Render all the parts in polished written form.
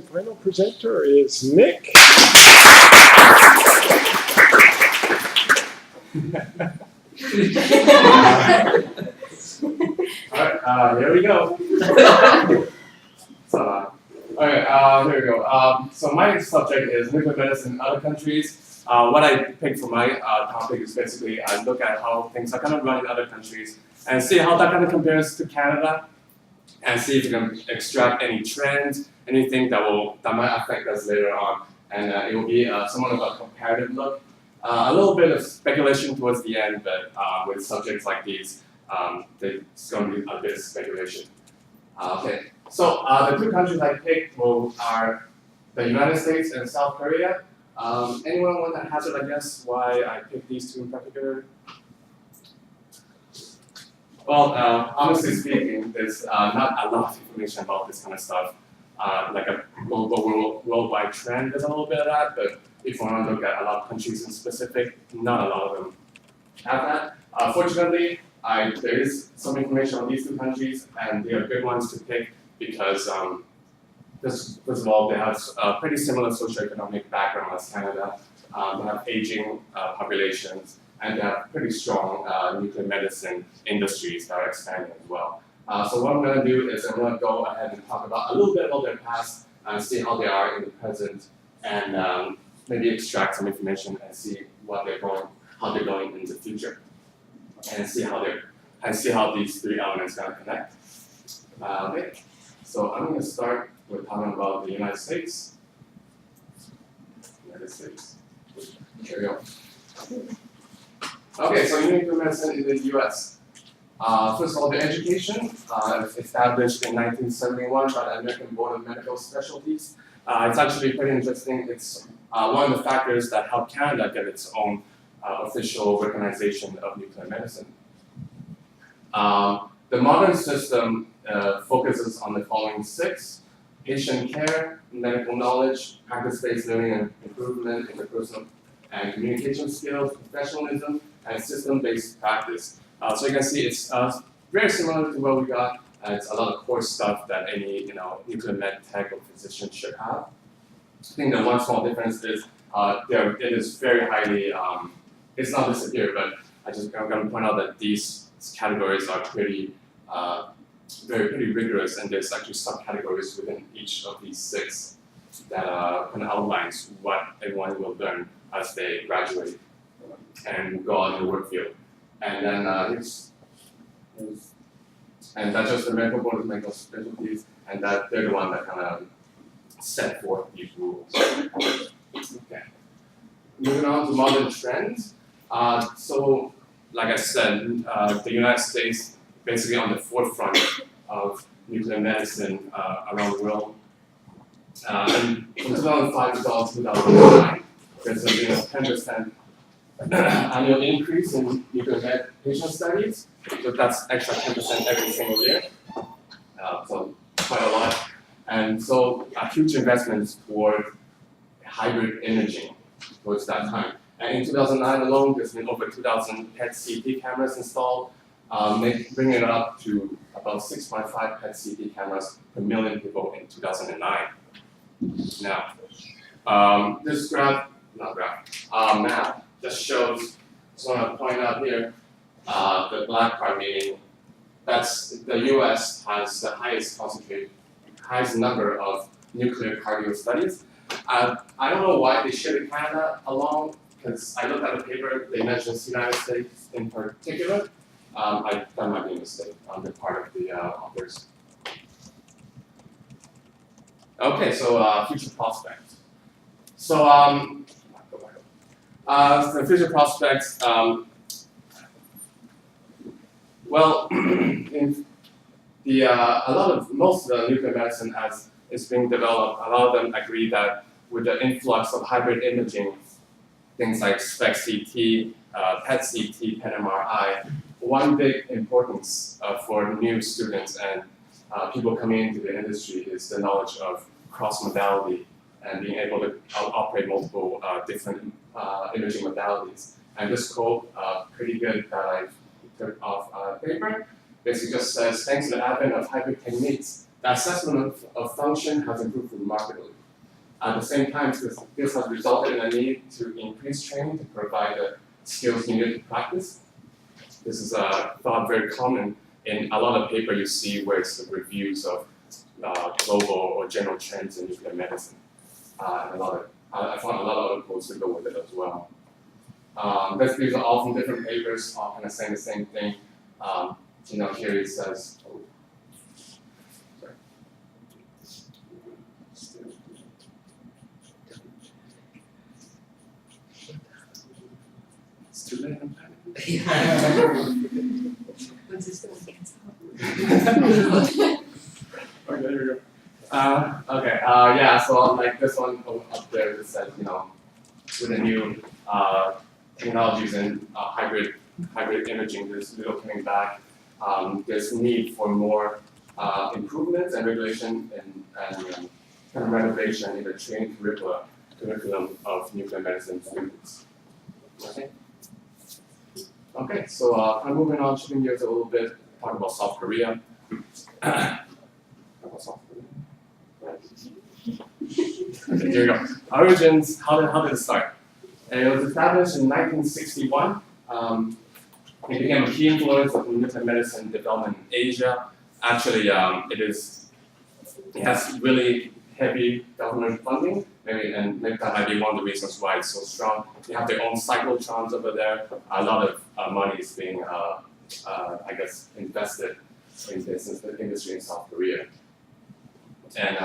Final presenter is Nick. Alright, here we go. Here we go. So my subject is nuclear medicine in other countries. What I picked for my topic is basically I look at how things are kind of run in other countries and see how that kind of compares to Canada, and see if we can extract any trends, anything that might affect us later on. And it will be somewhat of a comparative look. A little bit of speculation towards the end, but with subjects like these, it's going to be a bit of speculation. Okay, so the two countries I picked are the United States and South Korea. Anyone want to hazard a guess why I picked these two in particular? Well, honestly speaking, there's not a lot of information about this kind of stuff. Like a worldwide trend, there's a little bit of that, but if you want to look at a lot of countries in specific, not a lot of them have that. Fortunately, there is some information on these two countries, and they are good ones to pick because, first of all, they have a pretty similar socioeconomic background as Canada. They have aging populations, and they have pretty strong nuclear medicine industries that are expanding as well. So what I'm going to do is I'm going to go ahead and talk about a little bit about their past and see how they are in the present, and maybe extract some information and see how they're going in the future, and see how these three elements kind of connect. Okay, so I'm going to start with talking about the United States. Here we go. Okay, so nuclear medicine in the U.S. First of all, the education, established in 1971 by the American Board of Medical Specialties. It's actually pretty interesting. It's one of the factors that helped Canada get its own official recognition of nuclear medicine. The modern system focuses on the following six: patient care, medical knowledge, practice-based learning and improvement, interpersonal and communication skills, professionalism, and system-based practice. So you can see it's very similar to what we got. It's a lot of core stuff that any nuclear med tech or physician should have. I think the one small difference is it is very highly, it's not disappeared, but I'm going to point out that these categories are pretty rigorous, and there's actually subcategories within each of these six that kind of outlines what everyone will learn as they graduate and go out in the work field. And then and that's just the Medical Board of Medical Specialties, and that they're the one that kind of set forth these rules. Okay. Moving on to modern trends. So, like I said, the United States basically on the forefront of nuclear medicine around the world. And from 2005 to 2009, there's been a 10% annual increase in nuclear med patient studies. So that's extra 10% every single year. So quite a lot. And so huge investments toward hybrid imaging towards that time. And in 2009 alone, there's been over 2,000 PET-CT cameras installed, bringing it up to about 6.5 PET-CT cameras per million people in 2009. Now, this map just shows, just want to point out here, the black part meaning that's the US has the highest number of nuclear cardio studies. I don't know why they shipped Canada along, because I looked at the paper, they mentioned the United States in particular. That might be a mistake on the part of the authors. Okay, so future prospects. So the future prospects, well, in most of the nuclear medicine as is being developed, a lot of them agree that with the influx of hybrid imaging, things like SPECT-CT, PET-CT, PET-MRI, one big importance for new students and people coming into the industry is the knowledge of cross-modality and being able to operate multiple different imaging modalities. And this quote, pretty good that I took off paper, basically just says, thanks to the advent of hybrid techniques, the assessment of function has improved remarkably. At the same time, this has resulted in a need to increase training to provide the skills needed to practice. This is thought very common in a lot of paper you see where it's the reviews of global or general trends in nuclear medicine. I found a lot of articles to go with it as well. These are all from different papers, all kind of saying the same thing. Here it says, sorry. It's too late, I'm panicking. Okay, there we go. So like this one up there, it says, with the new technologies and hybrid imaging, there's little coming back. There's need for more improvements and regulation and kind of renovation in the training curriculum of nuclear medicine students. Okay, so kind of moving on, shifting gears a little bit, talk about South Korea. Okay, here we go. Origins, how did it start? It was established in 1961. It became a key influence of nuclear medicine development in Asia. Actually, it has really heavy government funding, maybe that might be one of the reasons why it's so strong. They have their own cyclotrons over there. A lot of money is being, invested in this industry in South Korea. And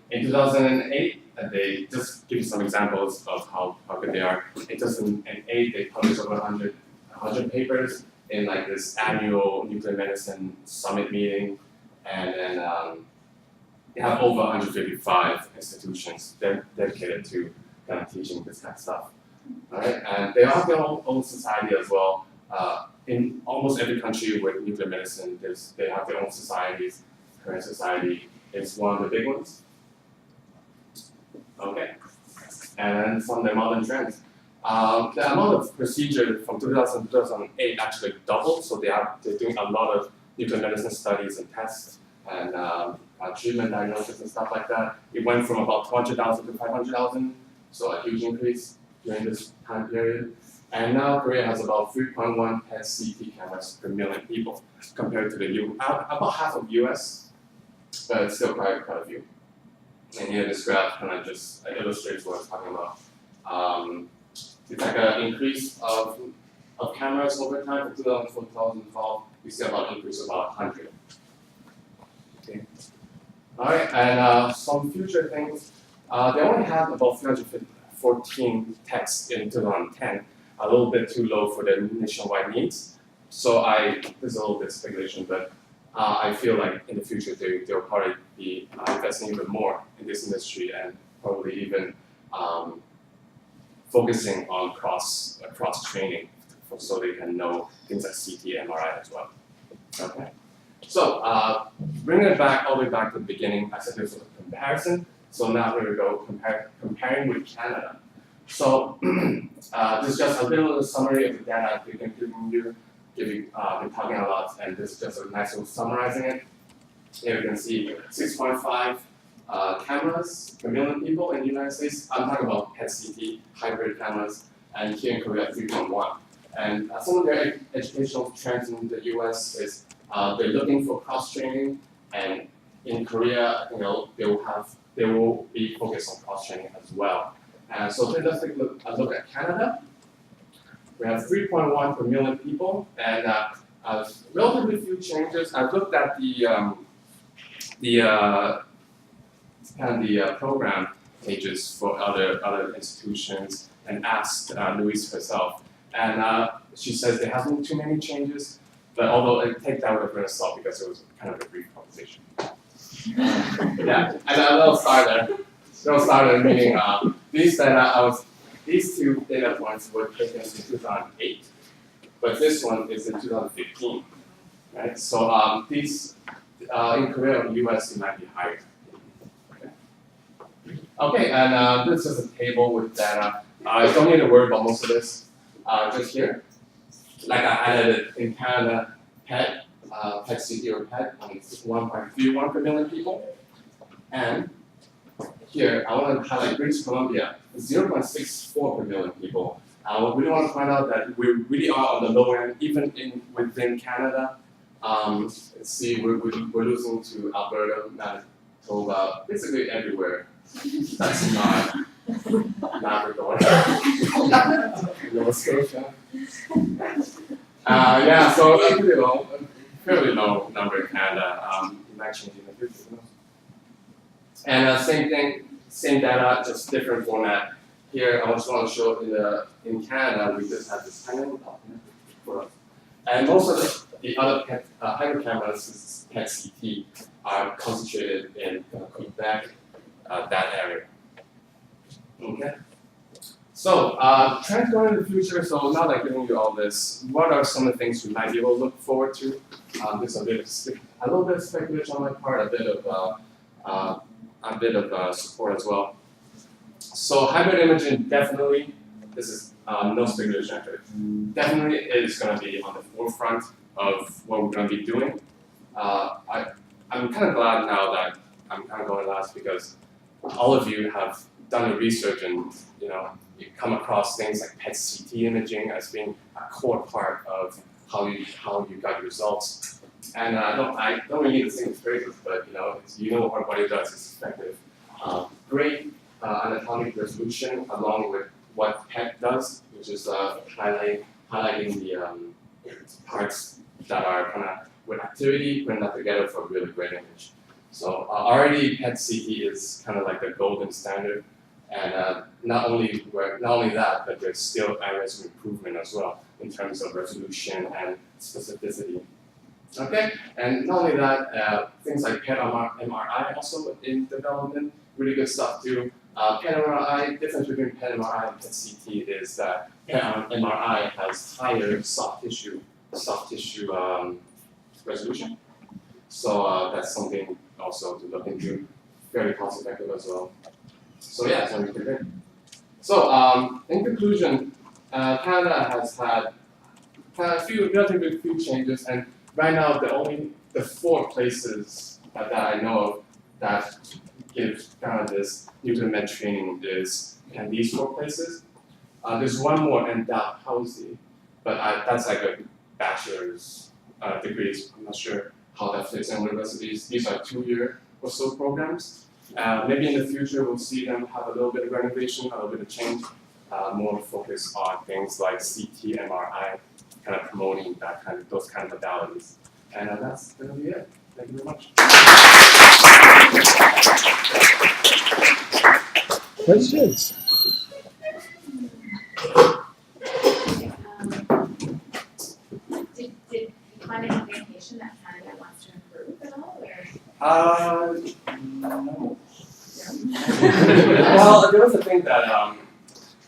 in 2008, they just give you some examples of how good they are. In 2008, they published over 100 papers in like this annual nuclear medicine summit meeting, and then they have over 155 institutions dedicated to kind of teaching this kind of stuff. All right, and they have their own society as well. In almost every country with nuclear medicine, they have their own societies. Korean society is one of the big ones. Okay, and some of the modern trends. The amount of procedure from 2000 to 2008 actually doubled, so they're doing a lot of nuclear medicine studies and tests and treatment diagnosis and stuff like that. It went from about 200,000 to 500,000, so a huge increase during this time period. And now Korea has about 3.1 PET-CT cameras per million people, compared to about half of US, but it's still quite a few. And here this graph kind of just illustrates what I'm talking about. It's like an increase of cameras over time. From 2004 to 2012, we see about an increase of about 100. Okay. All right, and some future things. They only had about 314 techs in 2010, a little bit too low for the nationwide needs. So this is a little bit speculation, but I feel like in the future they'll probably be investing even more in this industry and probably even focusing on cross training so they can know things like CT, MRI as well. Okay. So bringing it back all the way back to the beginning, I said this was a comparison. So now here we go comparing with Canada. So this is just a little summary of the data I've been giving you. Been talking a lot, and this is just a nice way of summarizing it. Here you can see 6.5 cameras per million people in the United States. I'm talking about PET-CT hybrid cameras, and here in Korea 3.1. And some of their educational trends in the US is they're looking for cross-training, and in Korea, they will be focused on cross-training as well. So let's take a look at Canada. We have 3.1 per million people, and relatively few changes. I've looked at the program pages for other institutions and asked Louise herself, and she says there hasn't been too many changes. But although I take that with a grain of salt because it was kind of a brief conversation. Yeah, and a little starter meaning these two data points were taken in 2008, but this one is in 2015, right? So these in Korea or US it might be higher. Okay, and this is a table with data. I don't need to worry about most of this. Just here, like I highlighted in Canada, PET PET CT or PET, 1.31 per million people. And here, I want to highlight British Columbia, 0.64 per million people. We really want to find out that we really are on the low end, even within Canada. Let's see, we're losing to Alberta, Manitoba, basically everywhere. That's not Labrador. Nova Scotia. Yeah, so a fairly low number in Canada. It might change in the future. Who knows? And same thing, same data, just different format. Here, I just want to show in Canada, we just have this tiny little document for us. And most of the other hybrid cameras, PET CT, are concentrated in Quebec, that area. Okay. So, trends going in the future. So now that I'm giving you all this, what are some of the things we might be able to look forward to? There's a little bit of speculation on my part, a bit of support as well. So hybrid imaging definitely, this is no speculation actually, definitely is going to be on the forefront of what we're going to be doing. I'm kind of glad now that I'm kind of going last because all of you have done the research and you come across things like PET CT imaging as being a core part of how you got your results. And I don't really need to sing its praises, but what body does is effective. Great anatomic resolution along with what PET does, which is highlighting the parts that are kind of with activity putting that together for a really great image. So already PET CT is kind of like the golden standard, and not only that, but there's still areas of improvement as well in terms of resolution and specificity. Okay, and not only that, things like PET MRI also in development, really good stuff too. PET MRI, difference between PET MRI and PET CT is that PET MRI has higher soft tissue resolution. So that's something also to look into. Very cost effective as well. So yeah, so we can do. So in conclusion, Canada has had relatively few changes, and right now the 4 places that I know of that give kind of this nuclear med training is these 4 places. There's one more in Dalhousie, but that's like a bachelor's degrees. I'm not sure how that fits in with the rest of these. These are 2-year or so programs. Maybe in the future we'll see them have a little bit of renovation, a little bit of change, more focus on things like CT, MRI, kind of promoting those kind of modalities. And that's going to be it. Thank you very much. Questions? Did you find any indication that Canada wants to improve at all, or? No. Well, there was a thing that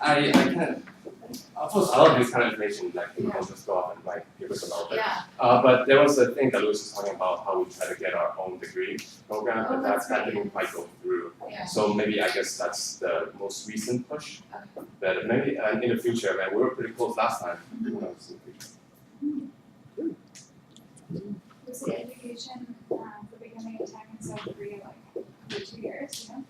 I kind of post a lot of this kind of information, like people just go out and write papers about it. Yeah. But there was a thing that Louis was talking about how we try to get our own degree program, but that's kind of didn't quite go through. Yeah. So maybe I guess that's the most recent push. Okay. But maybe in the future, man, we were pretty close last time. Who knows in the future. Was the education for becoming a tech in South Korea like every 2 years, you know?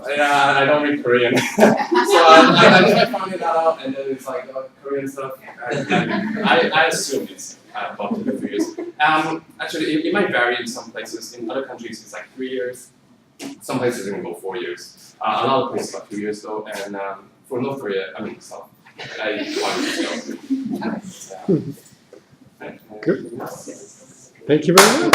Yeah, I don't read Korean. So I tried finding that out, and then it's like Korean stuff. I assume it's about 2 to 3 years. Actually, it might vary in some places. In other countries, it's like 3 years. Some places it can go 4 years. A lot of places about 2 years though. And for North Korea, South, I wanted to go. Good. Thank you very much.